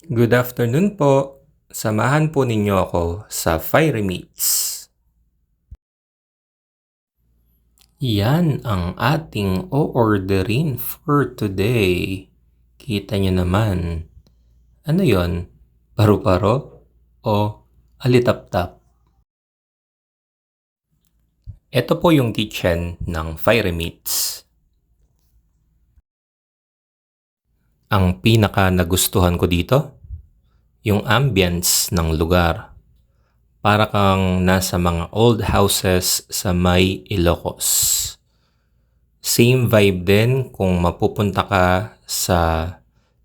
Good afternoon po. Samahan po ninyo ako sa Fiery Meats. Yan ang ating o-orderin for today. Kita nyo naman. Ano yon? Paru-paro o alitap-tap? Ito po yung kitchen ng Fiery Meats. Ang pinaka nagustuhan ko dito, yung ambience ng lugar. Para kang nasa mga old houses sa may Ilocos. Same vibe din kung mapupunta ka sa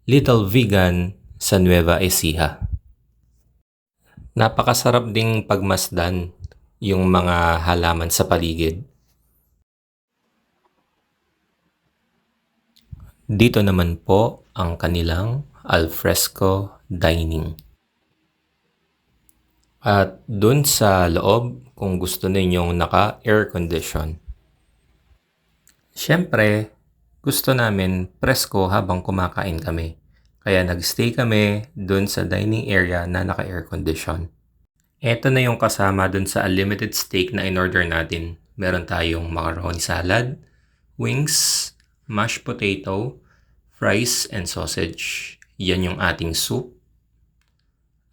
Little Vegan sa Nueva Ecija. Napakasarap ding pagmasdan yung mga halaman sa paligid. Dito naman po ang kanilang alfresco dining. At dun sa loob, kung gusto ninyong naka-air condition. Siyempre, gusto namin presko habang kumakain kami. Kaya nagstay kami dun sa dining area na naka-air condition. Ito na yung kasama dun sa unlimited steak na in-order natin. Meron tayong macaroni salad, wings, mashed potato, fries, and sausage. Yan yung ating soup.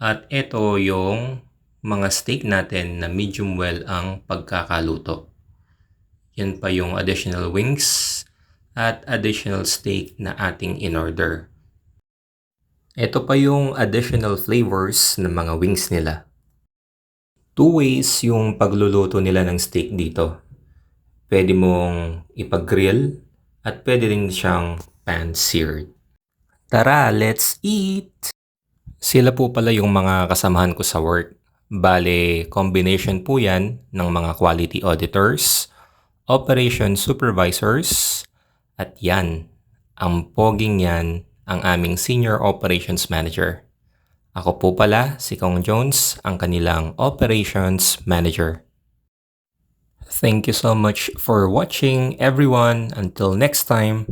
At ito yung mga steak natin na medium well ang pagkakaluto. Yan pa yung additional wings at additional steak na ating in-order. Ito pa yung additional flavors ng mga wings nila. 2 ways yung pagluluto nila ng steak dito. Pwede mong ipag-grill at pwede rin siyang pan-seared. Tara, let's eat! Sila po pala yung mga kasamahan ko sa work. Bale, combination po yan ng mga quality auditors, operation supervisors, at yan, ang poging yan, ang aming senior operations manager. Ako po pala, si Kong Jones, ang kanilang operations manager. Thank you so much for watching, everyone. Until next time.